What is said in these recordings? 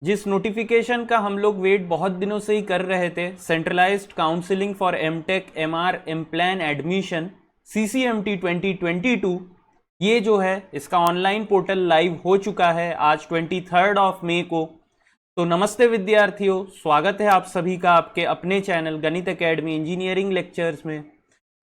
जिस नोटिफिकेशन का हम लोग वेट बहुत दिनों से ही कर रहे थे, centralised counselling for MTech MArch MPlan admission CCMT 2022, ये जो है इसका ऑनलाइन पोर्टल लाइव हो चुका है आज 23 मई को। तो नमस्ते विद्यार्थियों, स्वागत है आप सभी का आपके अपने चैनल गणित एकेडमी इंजीनियरिंग लेक्चर्स में।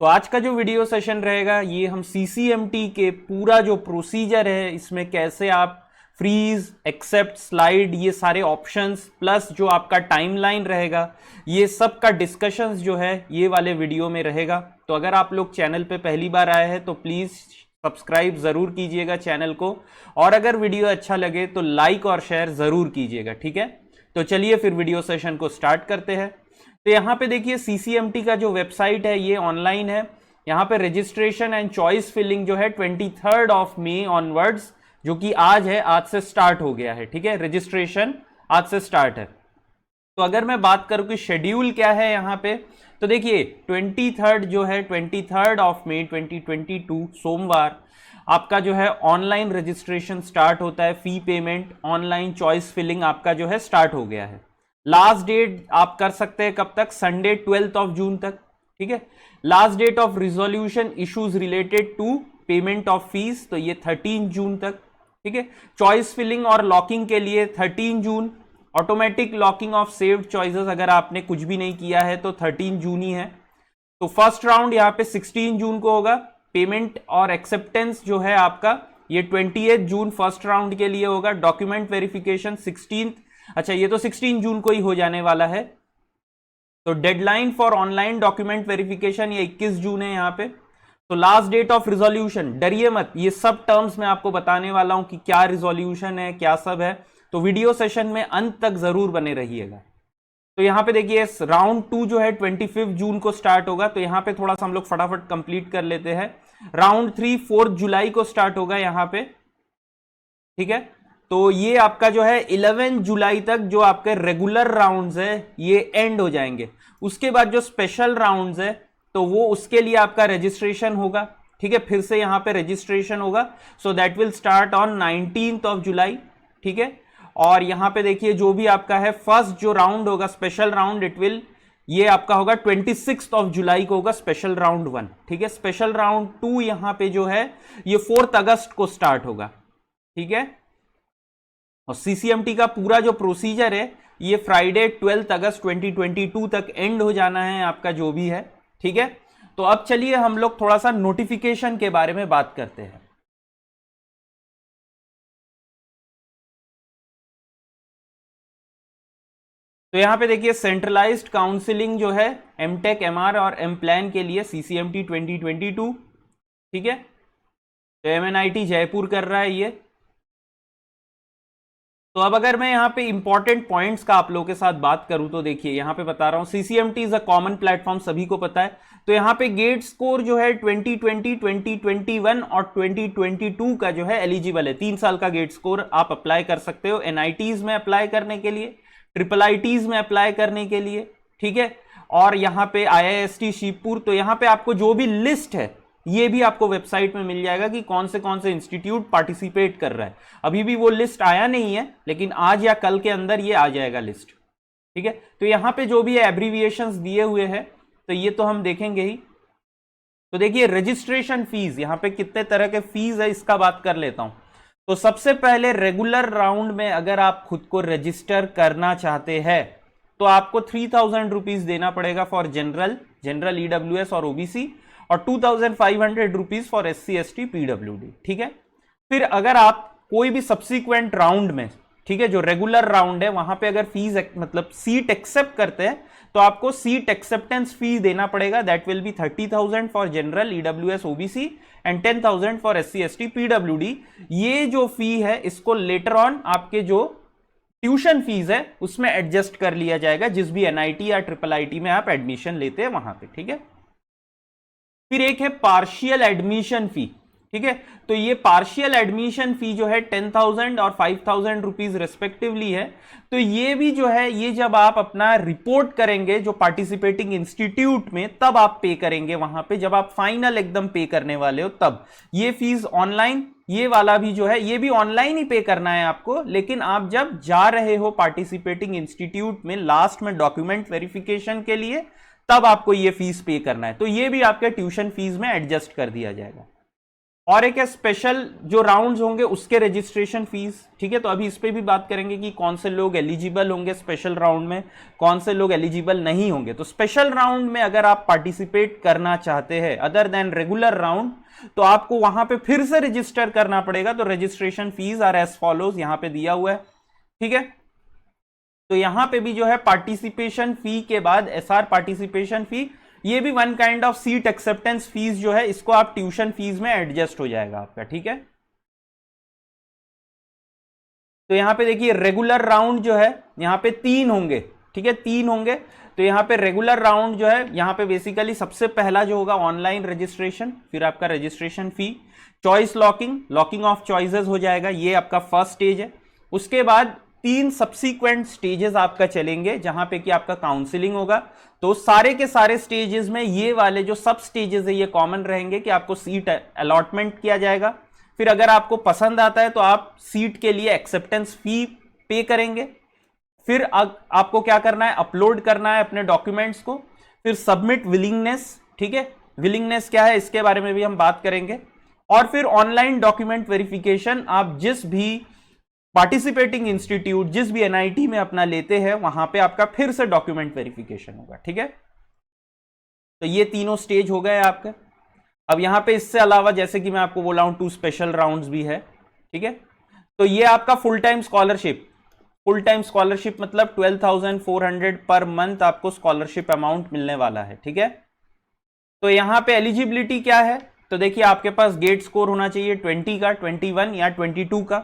तो आज का जो वीडियो सेशन रहेगा ये हम CCMT के पूरा जो प्रोसीजर है, इसमें कैसे आप फ्रीज, एक्सेप्ट, स्लाइड, ये सारे ऑप्शंस प्लस जो आपका टाइमलाइन रहेगा, ये सब का डिस्कशंस जो है ये वाले वीडियो में रहेगा। तो अगर आप लोग चैनल पे पहली बार आए हैं तो प्लीज़ सब्सक्राइब ज़रूर कीजिएगा चैनल को, और अगर वीडियो अच्छा लगे तो लाइक और शेयर ज़रूर कीजिएगा, ठीक है। तो चलिए फिर वीडियो सेशन को स्टार्ट करते हैं। तो यहाँ पे देखिए CCMT का जो वेबसाइट है ये ऑनलाइन है। यहाँ पे रजिस्ट्रेशन एंड चॉइस फिलिंग जो है 23 मई ऑनवर्ड्स, जो कि आज है, आज से स्टार्ट हो गया है, ठीक है। रजिस्ट्रेशन आज से स्टार्ट है। तो अगर मैं बात करूं कि शेड्यूल क्या है यहाँ पे, तो देखिए 23 जो है 23 मई 2022 सोमवार आपका जो है ऑनलाइन रजिस्ट्रेशन स्टार्ट होता है। Fee payment, online choice filling आपका जो है स्टार्ट हो गया है। लास्ट डेट आप कर सकते हैं कब तक? संडे 12 जून तक, ठीक है। Last date of resolution issues related to payment of fees, तो ये 13 जून तक, ठीक है। चॉइस फिलिंग और लॉकिंग के लिए 13 जून। Automatic locking of saved choices अगर आपने कुछ भी नहीं किया है तो 13 जून ही है। तो फर्स्ट राउंड यहाँ पे 16 जून को होगा। पेमेंट और एक्सेप्टेंस जो है आपका ये 28 जून फर्स्ट राउंड के लिए होगा। डॉक्यूमेंट वेरिफिकेशन 16, अच्छा ये तो 16 जून को ही हो जाने वाला है। तो deadline for online document verification ये 21 जून है यहाँ पे। तो लास्ट डेट ऑफ रिजोल्यूशन, डरिए मत, ये सब टर्म्स मैं आपको बताने वाला हूं कि क्या रिजोल्यूशन है, क्या सब है। तो वीडियो सेशन में अंत तक जरूर बने रहिएगा। तो यहां पे देखिए राउंड 2 जो है 25 जून को स्टार्ट होगा। तो यहां पे थोड़ा सा हम लोग फटाफट कंप्लीट कर लेते हैं। राउंड 3 4 जुलाई को स्टार्ट होगा यहां पे, ठीक है। तो ये आपका जो है 11 जुलाई तक जो आपके रेगुलर राउंड्स है ये एंड हो जाएंगे। उसके बाद जो स्पेशल राउंड्स है तो वो उसके लिए आपका रजिस्ट्रेशन होगा, ठीक है। फिर से यहां पे रजिस्ट्रेशन होगा। So that will start on 19 जुलाई, ठीक है। और यहां पे देखिए जो भी आपका है फर्स्ट जो राउंड होगा स्पेशल राउंड, इट विल ये आपका होगा 26 जुलाई को होगा स्पेशल राउंड 1, ठीक है। स्पेशल राउंड 2 यहां पे जो है ये 4 अगस्त को स्टार्ट होगा, ठीक है। और CCMT का पूरा जो प्रोसीजर है ये फ्राइडे 12 अगस्त 2022 तक एंड हो जाना है आपका जो भी है, ठीक है। तो अब चलिए हम लोग थोड़ा सा नोटिफिकेशन के बारे में बात करते हैं। तो यहां पे देखिए सेंट्रलाइज्ड काउंसलिंग जो है एमटेक एमआर और एमप्लान के लिए CCMT 2022, ठीक है। तो MNIT जयपुर कर रहा है ये। तो अब अगर मैं यहाँ पे इंपॉर्टेंट पॉइंट्स का आप लोगों के साथ बात करूं तो देखिए यहाँ पे बता रहा हूं CCMT is a common platform, सभी को पता है। तो यहाँ पे गेट स्कोर जो है 2020, 2021 और 2022 का जो है एलिजिबल है। 3 साल का गेट स्कोर आप अप्लाई कर सकते हो NITs में अप्लाई करने के लिए, IIITs में अप्लाई करने के लिए, ठीक है। और यहाँ पे IIST शिवपुर। तो यहाँ पे आपको जो भी लिस्ट है ये भी आपको वेबसाइट में मिल जाएगा कि कौन से इंस्टीट्यूट पार्टिसिपेट कर रहा है। अभी भी वो लिस्ट आया नहीं है, लेकिन आज या कल के अंदर ये आ जाएगा लिस्ट, ठीक है। तो यहाँ पे जो भी है एब्रीविएशंस दिए हुए हैं तो ये तो हम देखेंगे ही। तो देखिए रजिस्ट्रेशन फीस, यहाँ पे कितने तरह के फीस है इसका बात कर लेता हूं। तो सबसे पहले रेगुलर राउंड में अगर आप खुद को रजिस्टर करना चाहते हैं तो आपको 3000 रुपीज देना पड़ेगा फॉर जनरल EWS और OBC, और 2500 rupees for SC ST PWD, ठीक है। फिर अगर आप कोई भी सब्सिक्वेंट राउंड में, ठीक है, जो रेगुलर राउंड है वहां पे अगर फीस मतलब सीट एक्सेप्ट करते हैं तो आपको सीट एक्सेप्टेंस फी देना पड़ेगा। That will be 30,000 for general EWS OBC and 10,000 for SC ST PWD। ये जो फी है इसको लेटर ऑन आपके जो ट्यूशन फीस है उसमें एडजस्ट कर लिया जाएगा, जिस भी NIT या IIIT में आप एडमिशन लेते हैं वहां पे, ठीक है। फिर एक है पार्शियल एडमिशन फी। ठीक है। तो ये पार्शियल एडमिशन फी जो है 10,000 और 5,000 रुपीज रेस्पेक्टिवली है। तो ये भी जो है, ये जब आप अपना रिपोर्ट करेंगे जो पार्टिसिपेटिंग इंस्टीट्यूट में, तब आप पे करेंगे वहां पे, जब आप फाइनल एकदम पे करने वाले हो तब। ये फीस ऑनलाइन, ये वाला भी जो है ये भी ऑनलाइन ही पे करना है आपको, लेकिन आप जब जा रहे हो पार्टिसिपेटिंग इंस्टीट्यूट में लास्ट में डॉक्यूमेंट वेरिफिकेशन के लिए, तब आपको ये फीस पे करना है। तो ये भी आपके ट्यूशन फीस में एडजस्ट कर दिया जाएगा। और एक है स्पेशल जो राउंड्स होंगे उसके रजिस्ट्रेशन फीस, ठीक है। तो अभी इस पे भी बात करेंगे कि कौन से लोग एलिजिबल होंगे स्पेशल राउंड में, कौन से लोग एलिजिबल नहीं होंगे। तो स्पेशल राउंड में अगर आप पार्टिसिपेट करना चाहते हैं अदर देन रेगुलर राउंड, तो आपको वहां पे फिर से रजिस्टर करना पड़ेगा। तो registration fees are as follows, यहां पे दिया हुआ है, ठीक है। तो यहां पे भी जो है पार्टिसिपेशन फी के बाद एसआर पार्टिसिपेशन फी, ये भी one kind of seat acceptance fees जो है, इसको आप ट्यूशन फीस में एडजस्ट हो जाएगा आपका, ठीक है। तो यहां पे देखिए रेगुलर राउंड जो है यहां पे 3 होंगे, ठीक है, 3 होंगे। तो यहां पे रेगुलर राउंड जो है यहां पे बेसिकली सबसे पहला जो होगा ऑनलाइन रजिस्ट्रेशन, फिर आपका registration fee, choice locking of choices हो जाएगा, ये आपका फर्स्ट स्टेज है। उसके बाद 3 सब्सीक्वेंट स्टेजेस आपका चलेंगे जहां पे कि आपका काउंसलिंग होगा। तो सारे के सारे स्टेजेस में ये वाले जो सब स्टेजेस है ये कॉमन रहेंगे कि आपको सीट अलॉटमेंट किया जाएगा। फिर अगर आपको पसंद आता है तो आप सीट के लिए एक्सेप्टेंस फी पे करेंगे। फिर आपको क्या करना है, अपलोड करना है अपने डॉक्यूमेंट्स को। फिर सबमिट विलिंगनेस, ठीक है, विलिंगनेस क्या है इसके बारे में भी हम बात करेंगे। और फिर ऑनलाइन डॉक्यूमेंट वेरिफिकेशन, आप जिस भी पार्टिसिपेटिंग इंस्टीट्यूट जिस भी एनआईटी में अपना लेते हैं वहां पे आपका फिर से डॉक्यूमेंट वेरिफिकेशन होगा, ठीक है। तो ये तीनों स्टेज हो गए आपके। अब यहां पे इससे अलावा जैसे कि मैं आपको बोला हूं 2 स्पेशल राउंड्स भी है, ठीक है। तो ये आपका फुल टाइम स्कॉलरशिप मतलब 12,400 पर मंथ आपको स्कॉलरशिप अमाउंट मिलने वाला है, ठीक है। तो यहां पे एलिजिबिलिटी क्या है, तो देखिए आपके पास गेट स्कोर होना चाहिए 20 का, 21 या 22 का।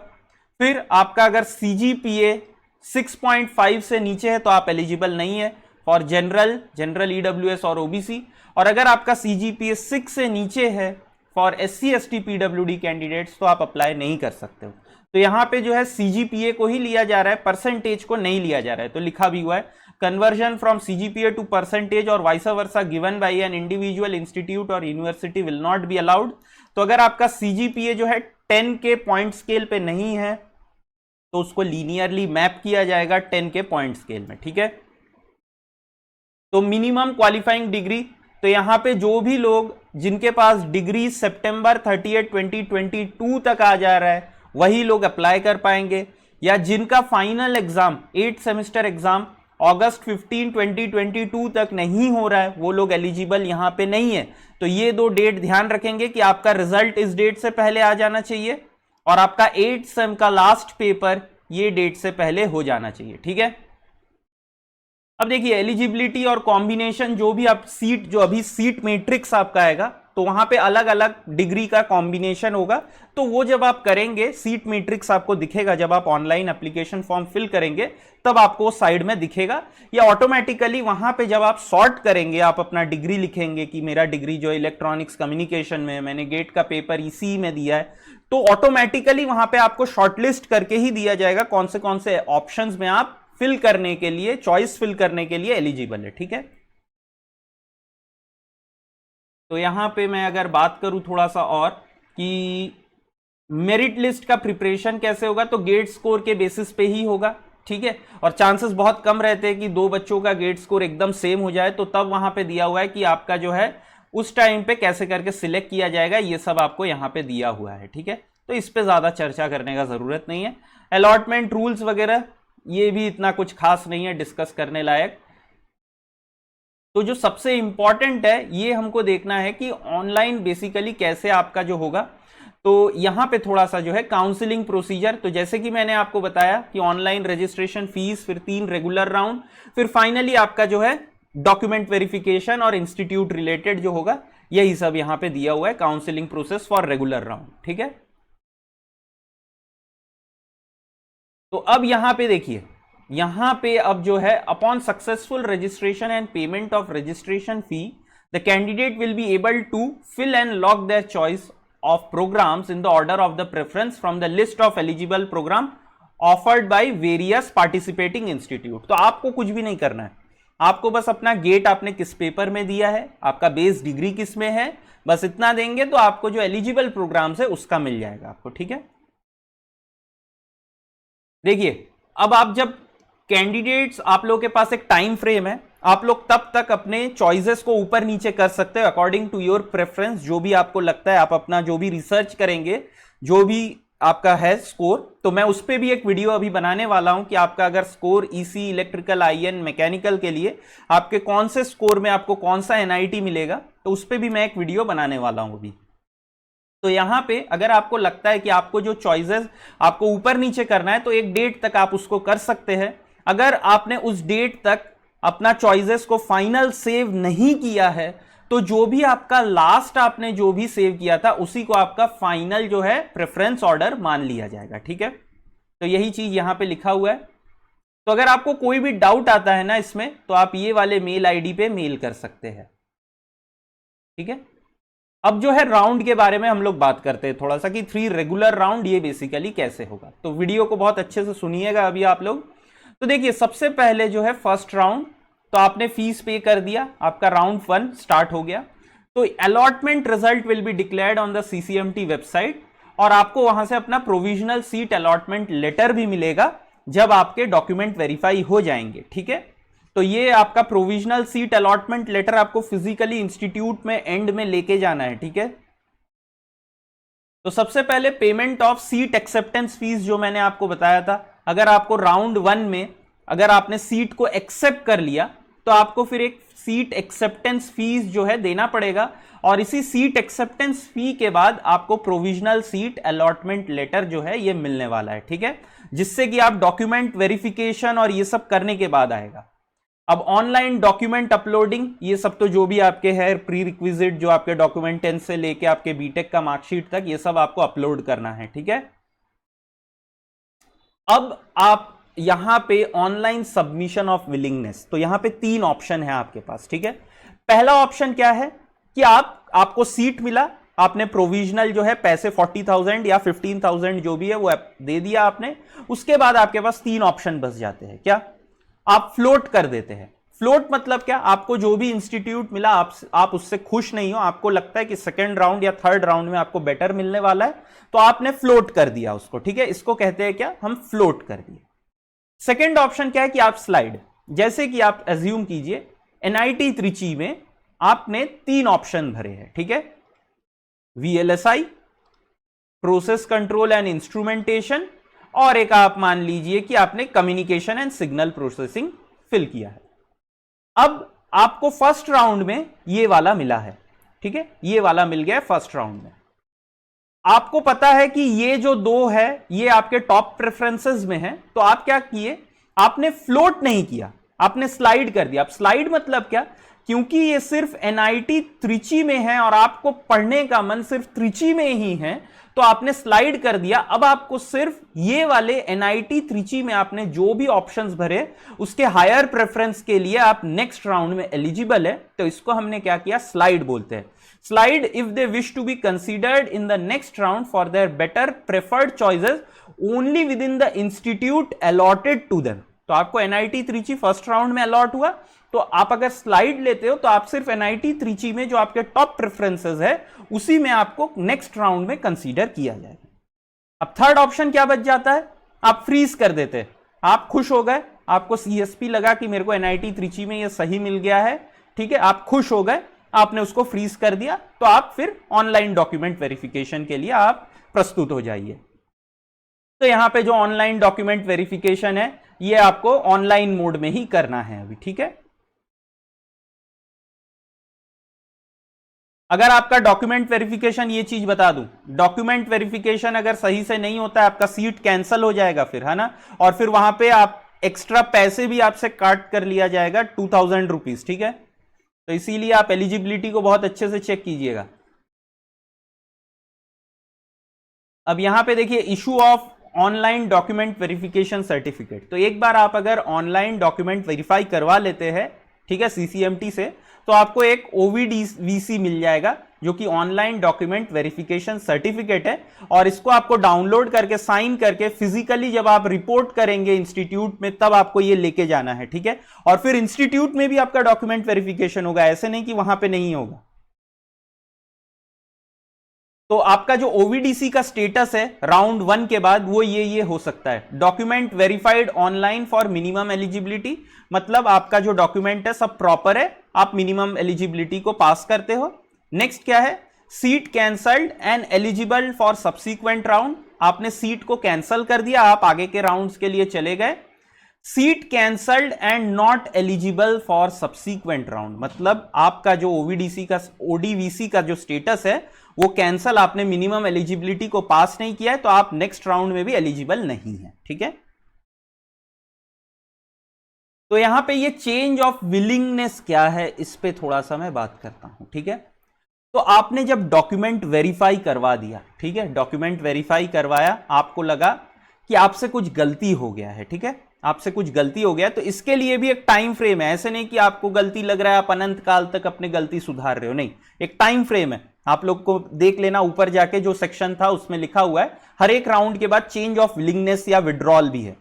फिर आपका अगर सीजीपीए 6.5 से नीचे है तो आप एलिजिबल नहीं है फॉर जनरल ईडब्ल्यूएस और ओबीसी। और अगर आपका सीजीपीए 6 से नीचे है for SC ST PWD candidates तो आप अप्लाई नहीं कर सकते हो। तो यहां पे जो है सीजीपीए को ही लिया जा रहा है, परसेंटेज को नहीं लिया जा रहा है। तो लिखा भी हुआ है conversion from CGPA to percentage और vice versa given by an individual institute और university will not be allowed. तो अगर आपका सीजीपीए जो है 10 के पॉइंट स्केल पे नहीं है तो उसको लीनियरली मैप किया जाएगा 10 के पॉइंट स्केल में, ठीक है। तो मिनिमम क्वालिफाइंग डिग्री, तो यहां पे जो भी लोग जिनके पास डिग्री सितंबर 30, 2022 तक आ जा रहा है वही लोग अप्लाई कर पाएंगे, या जिनका फाइनल एग्जाम 8 सेमेस्टर एग्जाम अगस्त 15, 2022 तक नहीं हो रहा है वो लोग एलिजिबल यहां पे नहीं है। तो ये 2 डेट ध्यान रखेंगे कि आपका रिजल्ट इस डेट से पहले आ जाना चाहिए और आपका 8 सेम का लास्ट पेपर ये डेट से पहले हो जाना चाहिए, ठीक है। अब देखिए एलिजिबिलिटी और कॉम्बिनेशन, जो भी आप सीट, जो अभी सीट मैट्रिक्स आपका आएगा तो वहां पे अलग अलग डिग्री का कॉम्बिनेशन होगा। तो वो जब आप करेंगे सीट मैट्रिक्स आपको दिखेगा, जब आप ऑनलाइन एप्लीकेशन फॉर्म फिल करेंगे तब आपको साइड में दिखेगा, या ऑटोमेटिकली वहां पे जब आप सॉर्ट करेंगे आप अपना डिग्री लिखेंगे कि मेरा डिग्री जो इलेक्ट्रॉनिक्स कम्युनिकेशन में है, मैंने गेट का पेपर इसी में दिया है, तो ऑटोमेटिकली वहां पे आपको शॉर्टलिस्ट करके ही दिया जाएगा कौन से ऑप्शंस में आप फिल करने के लिए, चॉइस फिल करने के लिए एलिजिबल है, ठीक है। तो यहां पे मैं अगर बात करूं थोड़ा सा और कि मेरिट लिस्ट का प्रिपरेशन कैसे होगा, तो गेट स्कोर के बेसिस पे ही होगा, ठीक है। और चांसेस बहुत कम रहते हैं कि 2 बच्चों का गेट स्कोर एकदम सेम हो जाए, तो तब वहां पे दिया हुआ है कि आपका जो है उस टाइम पे कैसे करके सिलेक्ट किया जाएगा, ये सब आपको यहां पे दिया हुआ है, ठीक है। तो इस पे ज्यादा चर्चा करने का जरूरत नहीं है। अलॉटमेंट रूल्स वगैरह ये भी इतना कुछ खास नहीं है डिस्कस करने लायक। तो जो सबसे इंपॉर्टेंट है ये हमको देखना है कि ऑनलाइन बेसिकली कैसे आपका जो होगा। तो यहां पे थोड़ा सा जो है काउंसलिंग प्रोसीजर, तो जैसे कि मैंने आपको बताया कि ऑनलाइन रजिस्ट्रेशन फीस, फिर 3 रेगुलर राउंड, फिर फाइनली आपका जो है डॉक्यूमेंट वेरिफिकेशन और इंस्टीट्यूट रिलेटेड जो होगा, यही सब यहां पे दिया हुआ है counselling process for regular round, ठीक है। तो अब यहां पे देखिए, यहां पे अब जो है upon successful registration and payment of registration fee the candidate will be able to fill and lock their choice of programs in the order of the preference from the list of eligible program offered by various participating institute। तो आपको कुछ भी नहीं करना है, आपको बस अपना गेट आपने किस पेपर में दिया है, आपका बेस डिग्री किस में है, बस इतना देंगे तो आपको जो एलिजिबल प्रोग्राम्स है उसका मिल जाएगा आपको। ठीक है, देखिए अब आप जब कैंडिडेट्स, आप लोगों के पास एक टाइम फ्रेम है, आप लोग तब तक अपने चॉइसेस को ऊपर नीचे कर सकते हो अकॉर्डिंग टू योर प्रेफरेंस। जो भी आपको लगता है, आप अपना जो भी रिसर्च करेंगे, जो भी आपका है स्कोर, तो मैं उस पर भी एक वीडियो अभी बनाने वाला हूं कि आपका अगर score EC, electrical, IN, mechanical के लिए आपके कौन से स्कोर में आपको कौन सा एनआईटी मिलेगा, तो उस पर भी मैं एक वीडियो बनाने वाला हूं अभी। तो यहां पे अगर आपको लगता है कि आपको जो चॉइसेस आपको ऊपर नीचे करना है, तो एक डेट तक आप उसको कर सकते हैं। अगर आपने उस डेट तक अपना चॉइसेस को फाइनल सेव नहीं किया है, तो जो भी आपका लास्ट आपने जो भी सेव किया था उसी को आपका फाइनल जो है प्रेफरेंस ऑर्डर मान लिया जाएगा। ठीक है, तो यही चीज यहां पे लिखा हुआ है। तो अगर आपको कोई भी डाउट आता है ना इसमें, तो आप ये वाले मेल आईडी पे मेल कर सकते हैं। ठीक है, अब जो है राउंड के बारे में हम लोग बात करते हैं थोड़ा सा कि 3 रेगुलर राउंड ये बेसिकली कैसे होगा। तो वीडियो को बहुत अच्छे से सुनिएगा अभी आप लोग। तो देखिए सबसे पहले जो है फर्स्ट राउंड, तो आपने फीस पे कर दिया, आपका राउंड 1 स्टार्ट हो गया। तो allotment result will be declared on the CCMT website, और आपको वहां से अपना प्रोविजनल सीट अलॉटमेंट लेटर भी मिलेगा जब आपके डॉक्यूमेंट वेरीफाई हो जाएंगे। ठीक है, तो ये आपका प्रोविजनल सीट अलॉटमेंट लेटर आपको फिजिकली इंस्टीट्यूट में एंड में लेके जाना है। ठीक है, तो सबसे पहले payment of seat acceptance fees जो मैंने आपको बताया था, अगर आपको राउंड 1 में अगर आपने सीट को एक्सेप्ट कर लिया, तो आपको फिर एक सीट एक्सेप्टेंस फीस जो है देना पड़ेगा, और इसी सीट एक्सेप्टेंस फी के बाद आपको प्रोविजनल सीट अलॉटमेंट लेटर जो है ये मिलने वाला है। ठीक है, जिससे कि आप डॉक्यूमेंट वेरिफिकेशन और ये सब करने के बाद आएगा। अब ऑनलाइन डॉक्यूमेंट अपलोडिंग, ये सब तो जो भी आपके है प्री रिक्विजिट, जो आपके डॉक्यूमेंट 10 से लेके आपके बीटेक का मार्कशीट तक, ये सब आपको अपलोड करना है। ठीक है, अब आप यहां पे ऑनलाइन सबमिशन ऑफ विलिंगनेस, तो यहां पे 3 ऑप्शन है आपके पास। ठीक है, पहला ऑप्शन क्या है कि आपको सीट मिला, आपने प्रोविजनल जो है पैसे 40,000 या 15,000 जो भी है वो दे दिया आपने, उसके बाद आपके पास 3 ऑप्शन बच जाते हैं। क्या, आप फ्लोट कर देते हैं। फ्लोट मतलब क्या, आपको जो भी इंस्टीट्यूट मिला आप उससे खुश नहीं हो, आपको लगता है कि सेकंड राउंड या थर्ड राउंड में आपको बेटर मिलने वाला है, तो आपने फ्लोट कर दिया उसको। ठीक है, इसको कहते हैं क्या, हम फ्लोट कर दिए। सेकंड ऑप्शन क्या है कि आप स्लाइड, जैसे कि आप एज्यूम कीजिए एनआईटी त्रिची में आपने 3 ऑप्शन भरे हैं। ठीक है, VLSI, process control and instrumentation, और एक आप मान लीजिए कि आपने communication and signal processing fill किया है। अब आपको फर्स्ट राउंड में ये वाला मिला है। ठीक है, ये वाला मिल गया फर्स्ट राउंड में। आपको पता है कि ये जो 2 है ये आपके टॉप प्रेफरेंसेस में है, तो आप क्या किए, आपने फ्लोट नहीं किया, आपने स्लाइड कर दिया। अब स्लाइड मतलब क्या, क्योंकि ये सिर्फ एनआईटी त्रिची में है और आपको पढ़ने का मन सिर्फ त्रिची में ही है, तो आपने स्लाइड कर दिया। अब आपको सिर्फ ये वाले एनआईटी त्रिची में आपने जो भी ऑप्शंस भरे उसके हायर प्रेफरेंस के लिए आप नेक्स्ट राउंड में एलिजिबल है, तो इसको हमने क्या किया, स्लाइड बोलते हैं। Slide if they wish to be considered in the next round for their better preferred choices only within the institute allotted to them. तो आपको एनआईटी त्रिची फर्स्ट राउंड में अलॉट हुआ, तो आप अगर स्लाइड लेते हो तो आप सिर्फ एनआईटी त्रिची में जो आपके टॉप प्रेफरेंसेस है उसी में आपको नेक्स्ट राउंड में कंसीडर किया जाएगा। अब थर्ड ऑप्शन क्या बच जाता है, आप फ्रीज कर देते हैं। आप खुश हो गए, आपको सीएसपी लगा कि मेरे को एनआईटी त्रिची में ये सही मिल गया है। ठीक है, आप खुश हो गए, आपने उसको फ्रीज कर दिया, तो आप फिर ऑनलाइन डॉक्यूमेंट वेरिफिकेशन के लिए आप प्रस्तुत हो जाइए। तो यहां पे जो ऑनलाइन डॉक्यूमेंट वेरिफिकेशन है ये आपको ऑनलाइन मोड में ही करना है अभी। ठीक है, अगर आपका डॉक्यूमेंट वेरिफिकेशन, ये चीज बता दूं, डॉक्यूमेंट वेरिफिकेशन अगर सही से नहीं होता है आपका सीट कैंसिल हो जाएगा फिर, है ना, और फिर वहां पे आप एक्स्ट्रा पैसे भी आपसे काट कर लिया जाएगा 2000 रुपीज। ठीक है, तो इसीलिए आप एलिजिबिलिटी को बहुत अच्छे से चेक कीजिएगा। अब यहां पे देखिए issue of online document verification certificate. तो एक बार आप अगर ऑनलाइन डॉक्यूमेंट वेरीफाई करवा लेते हैं, ठीक है, सीसीएमटी से, तो आपको एक ओवीडीवीसी मिल जाएगा, जो कि ऑनलाइन डॉक्यूमेंट वेरिफिकेशन सर्टिफिकेट है, और इसको आपको डाउनलोड करके साइन करके फिजिकली जब आप रिपोर्ट करेंगे इंस्टीट्यूट में तब आपको ये लेके जाना है, ठीक है। और फिर इंस्टीट्यूट में भी आपका डॉक्यूमेंट वेरिफिकेशन होगा, ऐसे नहीं कि वहां पे नहीं होगा। तो आपका जो ओवीडीसी का स्टेटस है राउंड 1 के बाद वो ये हो सकता है, document verified online for minimum eligibility, मतलब आपका जो डॉक्यूमेंट है सब प्रॉपर है, आप मिनिमम एलिजिबिलिटी को पास करते हो। नेक्स्ट क्या है, seat cancelled and eligible for subsequent round, आपने सीट को कैंसल कर दिया, आप आगे के राउंड्स के लिए चले गए। Seat cancelled and not eligible for subsequent round, मतलब आपका जो ओवीडीसी का ओडीवीसी का जो स्टेटस है वो कैंसल, आपने मिनिमम एलिजिबिलिटी को पास नहीं किया है, तो आप नेक्स्ट राउंड में भी एलिजिबल नहीं है, ठीक है। तो यहां पे ये चेंज ऑफ विलिंगनेस क्या है, इस पे थोड़ा सा मैं बात करता हूं, ठीक है। तो आपने जब डॉक्यूमेंट वेरीफाई करवा दिया, ठीक है, डॉक्यूमेंट वेरीफाई करवाया, आपको लगा कि आपसे कुछ गलती हो गया है, ठीक है, आपसे कुछ गलती हो गया, तो इसके लिए भी एक टाइम फ्रेम है, ऐसे नहीं कि आपको गलती लग रहा है आप अनंत काल तक अपनी गलती सुधार रहे हो, नहीं, एक टाइम फ्रेम है, आप लोग को देख लेना, ऊपर जाके जो सेक्शन था उसमें लिखा हुआ है, हर एक राउंड के बाद चेंज ऑफ विलिंगनेस या विड्रॉल भी है।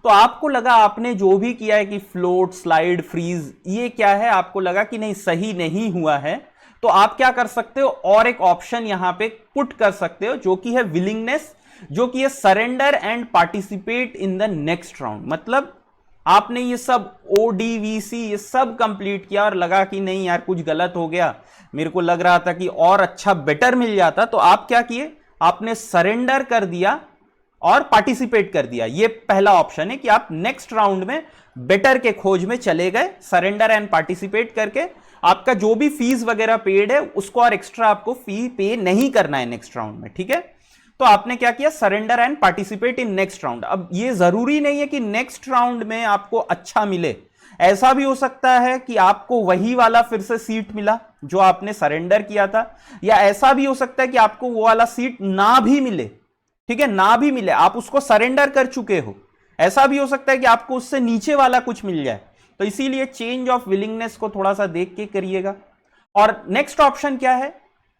तो आपको लगा आपने जो भी किया है कि फ्लोट, स्लाइड, फ्रीज, ये क्या है, आपको लगा कि नहीं सही नहीं हुआ है, तो आप क्या कर सकते हो, और एक ऑप्शन यहां पे पुट कर सकते हो जो कि है विलिंगनेस, जो कि है surrender and participate in the next round. मतलब आपने ये सब ओडीवीसी ये सब कंप्लीट किया और लगा कि नहीं यार कुछ गलत हो गया, मेरे को लग रहा था कि और अच्छा बेटर मिल जाता, तो आप क्या किए, आपने सरेंडर कर दिया और पार्टिसिपेट कर दिया। ये पहला ऑप्शन है कि आप नेक्स्ट राउंड में बेटर के खोज में चले गए, सरेंडर एंड पार्टिसिपेट करके आपका जो भी फीस वगैरह पेड है उसको और एक्स्ट्रा आपको फी पे नहीं करना है नेक्स्ट राउंड में, ठीक है। तो आपने क्या किया, surrender and participate in next round. अब ये जरूरी नहीं है कि नेक्स्ट राउंड में आपको अच्छा मिले, ऐसा भी हो सकता है कि आपको वही वाला फिर से सीट मिला जो आपने सरेंडर किया था, या ऐसा भी हो सकता है कि आपको वो वाला सीट ना भी मिले, ठीक है, ना भी मिले, आप उसको सरेंडर कर चुके हो, ऐसा भी हो सकता है कि आपको उससे नीचे वाला कुछ मिल जाए। तो इसीलिए चेंज ऑफ विलिंगनेस को थोड़ा सा देख के करिएगा। और नेक्स्ट ऑप्शन क्या है,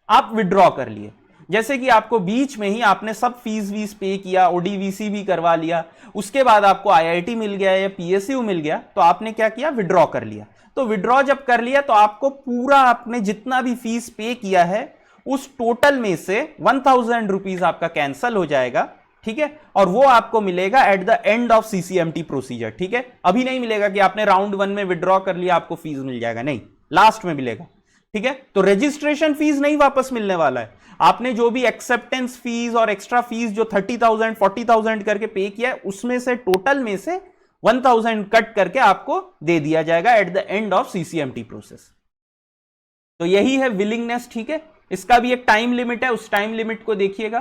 आप विड्रॉ कर लिए, जैसे कि आपको बीच में ही आपने सब फीस वीस पे किया, ओडीवीसी भी करवा लिया, उसके बाद आपको आईआईटी मिल गया या पीएसयू मिल गया, तो आपने क्या किया, विड्रॉ कर लिया। तो विड्रॉ जब कर लिया तो आपको पूरा आपने जितना भी फीस पे किया है उस टोटल में से 1000 रुपीज आपका कैंसल हो जाएगा, ठीक है, और वो आपको मिलेगा at the end of CCMT procedure, ठीक है। अभी नहीं मिलेगा कि आपने राउंड 1 में विड्रॉ कर लिया आपको फीस मिल जाएगा, नहीं, लास्ट में मिलेगा, ठीक है। तो रजिस्ट्रेशन फीस नहीं वापस मिलने वाला है, आपने जो भी एक्सेप्टेंस फीस और एक्स्ट्रा फीस जो 30,000 40,000 करके पे किया है उसमें से टोटल में से 1000 कट करके आपको दे दिया जाएगा at the end of CCMT process. तो यही है विलिंगनेस, ठीक है। इसका भी एक टाइम लिमिट है, उस टाइम लिमिट को देखिएगा।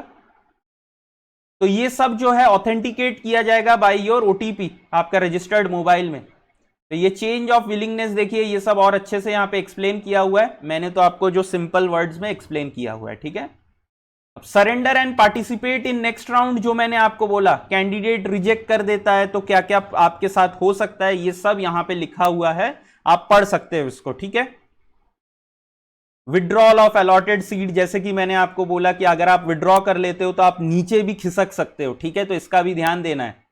तो ये सब जो है ऑथेंटिकेट किया जाएगा बाय योर ओटीपी आपका रजिस्टर्ड मोबाइल में। तो ये चेंज ऑफ विलिंगनेस देखिए, ये सब और अच्छे से यहाँ पे एक्सप्लेन किया हुआ है, मैंने तो आपको जो सिंपल वर्ड्स में एक्सप्लेन किया हुआ है, ठीक है। अब surrender and participate in next round जो मैंने आपको बोला, कैंडिडेट रिजेक्ट कर देता है तो क्या क्या आपके साथ हो सकता है, ये सब यहाँ पे लिखा हुआ है, आप पढ़ सकते हो इसको, ठीक है। विड्रॉल ऑफ अलॉटेड सीट, जैसे कि मैंने आपको बोला कि अगर आप विड्रॉ कर लेते हो तो आप नीचे भी खिसक सकते हो, ठीक है, तो इसका भी ध्यान देना है।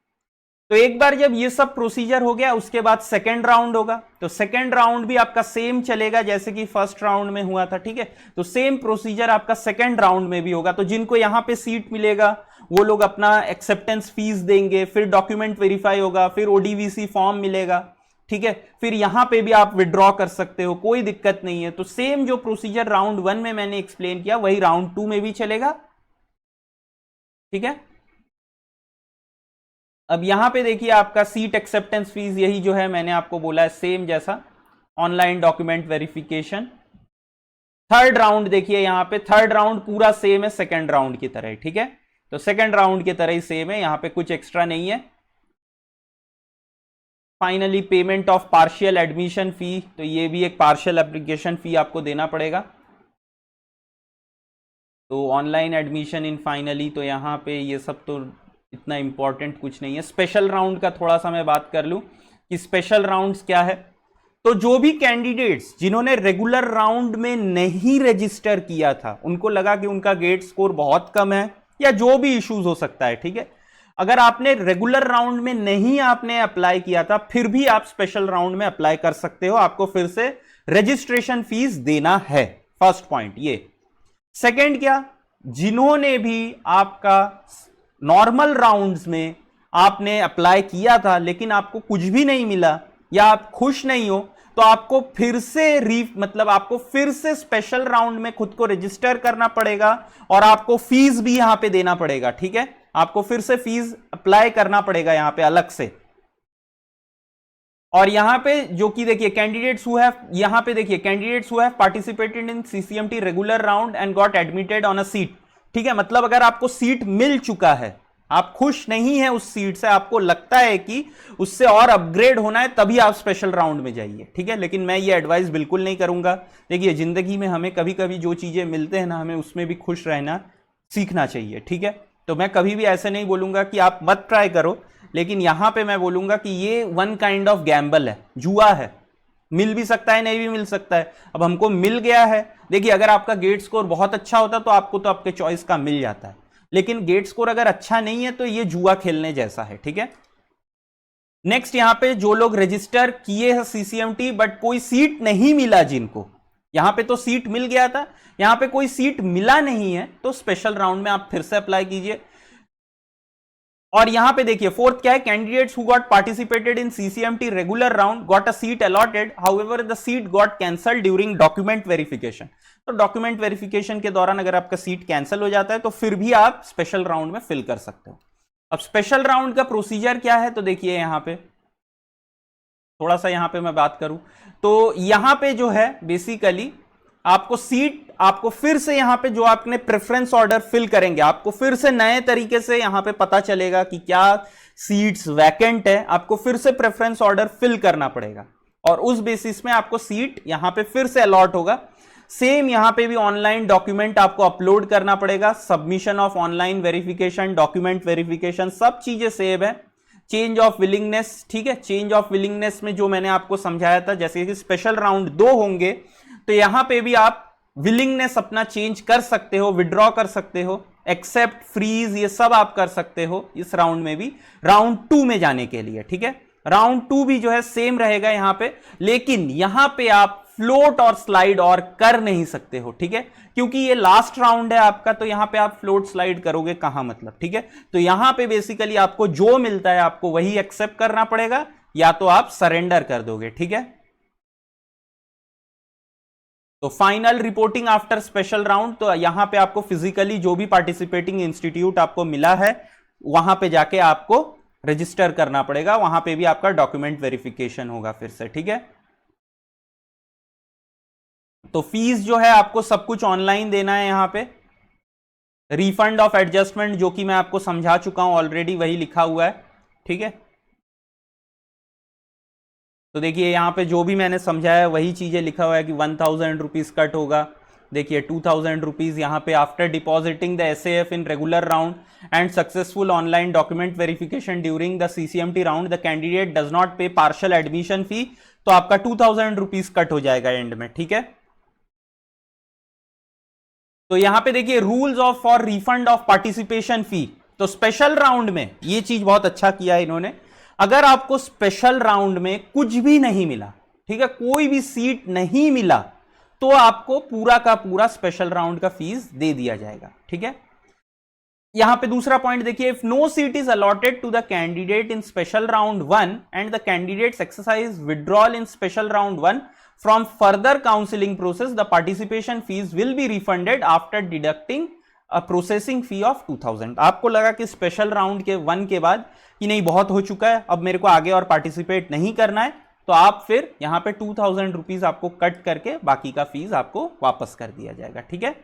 तो एक बार जब ये सब प्रोसीजर हो गया उसके बाद सेकेंड राउंड होगा, तो सेकेंड राउंड भी आपका सेम चलेगा जैसे कि फर्स्ट राउंड में हुआ था, ठीक है। तो सेम प्रोसीजर आपका सेकेंड राउंड में भी होगा। तो जिनको यहां पे सीट मिलेगा वो लोग अपना एक्सेप्टेंस फीस देंगे, फिर डॉक्यूमेंट वेरीफाई होगा, फिर ओडीवीसी फॉर्म मिलेगा, ठीक है, फिर यहां पे भी आप विड्रॉ कर सकते हो, कोई दिक्कत नहीं है। तो सेम जो प्रोसीजर राउंड 1 में मैंने एक्सप्लेन किया वही राउंड 2 में भी चलेगा, ठीक है। अब यहां पे देखिए आपका सीट एक्सेप्टेंस फीस यही जो है मैंने आपको बोला है सेम जैसा online document verification. Third round देखिए यहां पे, थर्ड राउंड पूरा सेम है सेकंड राउंड की तरह, ठीक है। तो सेकंड राउंड की तरह ही सेम है, यहां पे कुछ एक्स्ट्रा नहीं है। Finally payment of partial admission fee, तो ये भी एक पार्शियल एप्लीकेशन फी आपको देना पड़ेगा। तो ऑनलाइन एडमिशन इन फाइनली, तो यहाँ पे ये सब तो इतना इंपॉर्टेंट कुछ नहीं है। स्पेशल राउंड का थोड़ा सा मैं बात कर लूँ कि स्पेशल राउंड्स क्या है। तो जो भी कैंडिडेट्स जिन्होंने रेगुलर राउंड में नहीं रजिस्टर किया था, उनको लगा कि उनका गेट स्कोर बहुत कम है या जो भी इश्यूज हो सकता है, ठीक है, अगर आपने रेगुलर राउंड में नहीं आपने अप्लाई किया था, फिर भी आप स्पेशल राउंड में अप्लाई कर सकते हो, आपको फिर से रजिस्ट्रेशन फीस देना है। फर्स्ट पॉइंट ये। सेकंड क्या, जिन्होंने भी आपका नॉर्मल राउंड्स में आपने अप्लाई किया था लेकिन आपको कुछ भी नहीं मिला या आप खुश नहीं हो, तो आपको फिर से आपको फिर से स्पेशल राउंड में खुद को रजिस्टर करना पड़ेगा और आपको फीस भी यहां पे देना पड़ेगा, ठीक है, आपको फिर से फीस अप्लाई करना पड़ेगा यहां पे अलग से। और यहां पे जो कि देखिए कैंडिडेट्स हु हैव, यहां पे देखिए candidates who have participated in CCMT regular round and got admitted on a seat, ठीक है, मतलब अगर आपको सीट मिल चुका है, आप खुश नहीं है उस सीट से, आपको लगता है कि उससे और अपग्रेड होना है, तभी आप स्पेशल राउंड में जाइए, ठीक है, लेकिन मैं ये एडवाइस बिल्कुल नहीं करूंगा। देखिए जिंदगी में हमें कभी कभी जो चीजें मिलते हैं ना, हमें उसमें भी खुश रहना सीखना चाहिए, ठीक है, तो मैं कभी भी ऐसे नहीं बोलूंगा कि आप मत ट्राई करो, लेकिन यहां पे मैं बोलूंगा कि ये वन काइंड ऑफ गैम्बल है, जुआ है, मिल भी सकता है नहीं भी मिल सकता है। अब हमको मिल गया है, देखिए अगर आपका गेट स्कोर बहुत अच्छा होता तो आपको तो आपके चॉइस का मिल जाता है, लेकिन गेट स्कोर अगर अच्छा नहीं है तो ये जुआ खेलने जैसा है, ठीक है। नेक्स्ट यहां पे जो लोग रजिस्टर किए हैं सीसीएमटी बट कोई सीट नहीं मिला, जिनको यहां पे तो सीट मिल गया था, यहां पे कोई सीट मिला नहीं है, तो स्पेशल राउंड में आप फिर से अप्लाई कीजिए। और यहां पे देखिए फोर्थ क्या है, candidates who got participated in CCMT regular round got a seat allotted, however the seat got cancelled during document verification. तो डॉक्यूमेंट वेरिफिकेशन के दौरान अगर आपका सीट कैंसिल हो जाता है तो फिर भी आप स्पेशल राउंड में फिल कर सकते हो। अब स्पेशल राउंड का प्रोसीजर क्या है, तो देखिए यहां पे थोड़ा सा यहां पे मैं बात करूं तो यहां पे जो है बेसिकली आपको सीट, आपको फिर से यहां पे जो आपने प्रेफरेंस ऑर्डर फिल करेंगे, आपको फिर से नए तरीके से यहां पे पता चलेगा कि क्या सीट्स वैकेंट है, आपको फिर से प्रेफरेंस ऑर्डर फिल करना पड़ेगा और उस बेसिस में आपको सीट यहां पे फिर से अलॉट होगा। सेम यहां पे भी ऑनलाइन डॉक्यूमेंट आपको अपलोड करना पड़ेगा, submission of online verification, document verification, सब चीजें सेव है। चेंज ऑफ विलिंगनेस, ठीक है, चेंज ऑफ विलिंगनेस में जो मैंने आपको समझाया था, जैसे कि स्पेशल राउंड 2 होंगे तो यहां पे भी आप विलिंगनेस अपना चेंज कर सकते हो, विड्रॉ कर सकते हो, एक्सेप्ट, फ्रीज, ये सब आप कर सकते हो इस राउंड में भी, राउंड 2 में जाने के लिए, ठीक है। राउंड 2 भी जो है सेम रहेगा यहां पे, लेकिन यहां पे आप फ्लोट और स्लाइड और कर नहीं सकते हो, ठीक है, क्योंकि ये लास्ट राउंड है आपका, तो यहां पे आप फ्लोट स्लाइड करोगे कहां, मतलब, ठीक है। तो यहां पे बेसिकली आपको जो मिलता है आपको वही एक्सेप्ट करना पड़ेगा, या तो आप सरेंडर कर दोगे, ठीक है। तो final reporting after special round, तो यहां पे आपको फिजिकली जो भी पार्टिसिपेटिंग इंस्टीट्यूट आपको मिला है वहां पे जाके आपको रजिस्टर करना पड़ेगा, वहां पे भी आपका डॉक्यूमेंट वेरिफिकेशन होगा फिर से, ठीक है। तो फीस जो है आपको सब कुछ ऑनलाइन देना है, यहां पे रिफंड ऑफ एडजस्टमेंट जो कि मैं आपको समझा चुका हूं ऑलरेडी, वही लिखा हुआ है, ठीक है। तो देखिए यहां पे जो भी मैंने समझाया वही चीजें लिखा हुआ है कि 1000 रुपीज कट होगा, देखिए 2000 रुपीज यहां पे after depositing the SAF in regular round and successful online document verification during the CCMT round the candidate does not pay partial admission fee, तो आपका 2000 रुपीज कट हो जाएगा एंड में, ठीक है। तो यहां पे देखिए rules of for refund of participation fee, तो स्पेशल राउंड में ये चीज बहुत अच्छा किया है इन्होंने, अगर आपको स्पेशल राउंड में कुछ भी नहीं मिला, ठीक है, कोई भी सीट नहीं मिला, तो आपको पूरा का पूरा स्पेशल राउंड का फीस दे दिया जाएगा, ठीक है। यहां पे दूसरा पॉइंट देखिए, if no seat is allotted to the candidate in special round 1 and the candidates exercise withdrawal in special round 1 from further counselling process the participation fees will be refunded after deducting a processing fee of 2000। आपको लगा कि special round के 1 के बाद कि नहीं बहुत हो चुका है, अब मेरे को आगे और पार्टिसिपेट नहीं करना है, तो आप फिर यहां पे 2000 रुपीज आपको कट करके बाकी का फीस आपको वापस कर दिया जाएगा, ठीक है।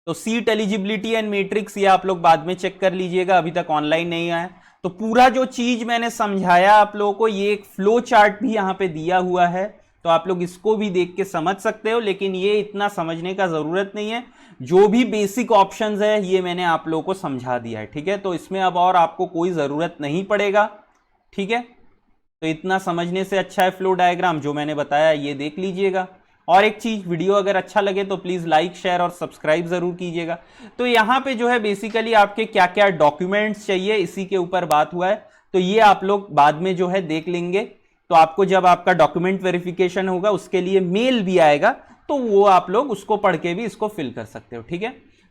तो सीट एलिजिबिलिटी एंड मैट्रिक्स ये आप लोग बाद में चेक कर लीजिएगा, अभी तक ऑनलाइन नहीं आया। तो पूरा जो चीज मैंने समझाया आप लोगों को, ये एक फ्लो चार्ट भी यहां पे दिया हुआ है, तो आप लोग इसको भी देख के समझ सकते हो, लेकिन ये इतना समझने का जरूरत नहीं है, जो भी बेसिक ऑप्शंस है ये मैंने आप लोगों को समझा दिया है, ठीक है। तो इसमें अब और आपको कोई जरूरत नहीं पड़ेगा, ठीक है। तो इतना समझने से अच्छा है फ्लो डायग्राम जो मैंने बताया ये देख लीजिएगा। और एक चीज, वीडियो अगर अच्छा लगे तो प्लीज लाइक शेयर और सब्सक्राइब जरूर कीजिएगा। तो यहाँ पे जो है बेसिकली आपके क्या क्या डॉक्यूमेंट्स चाहिए इसी के ऊपर बात हुआ है, तो ये आप लोग बाद में जो है देख लेंगे। तो आपको जब आपका डॉक्यूमेंट वेरिफिकेशन होगा उसके लिए मेल भी आएगा, तो वो आप लोग उसको पढ़ के भी इसको फिल कर सकते हो, ठीक है।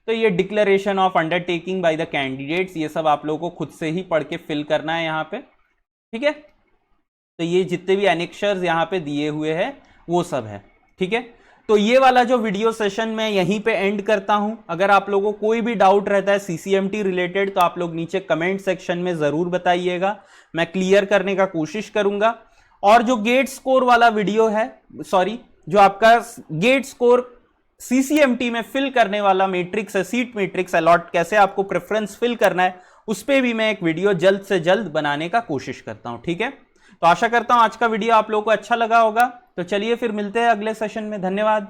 तो ये declaration of undertaking by the candidates, ये सब आप लोगों को खुद से ही पढ़ के फिल करना है यहाँ पे, ठीक है। तो ये जितने भी एनेक्शर्स यहाँ पे दिए हुए हैं वो सब है, ठीक है। तो ये वाला जो वीडियो सेशन मैं यहीं पे एंड करता हूं। अगर आप लोगों को कोई भी डाउट रहता है सीसीएमटी रिलेटेड तो आप लोग नीचे कमेंट सेक्शन में जरूर बताइएगा, मैं क्लियर करने का कोशिश करूंगा। और जो गेट स्कोर वाला वीडियो है, सॉरी, जो आपका गेट स्कोर सीसीएमटी में फिल करने वाला मैट्रिक्स है, सीट मैट्रिक्स अलॉट, कैसे आपको प्रेफरेंस फिल करना है, उस पर भी मैं एक वीडियो जल्द से जल्द बनाने का कोशिश करता हूं, ठीक है। तो आशा करता हूं आज का वीडियो आप लोगों को अच्छा लगा होगा। तो चलिए फिर मिलते हैं अगले सेशन में, धन्यवाद।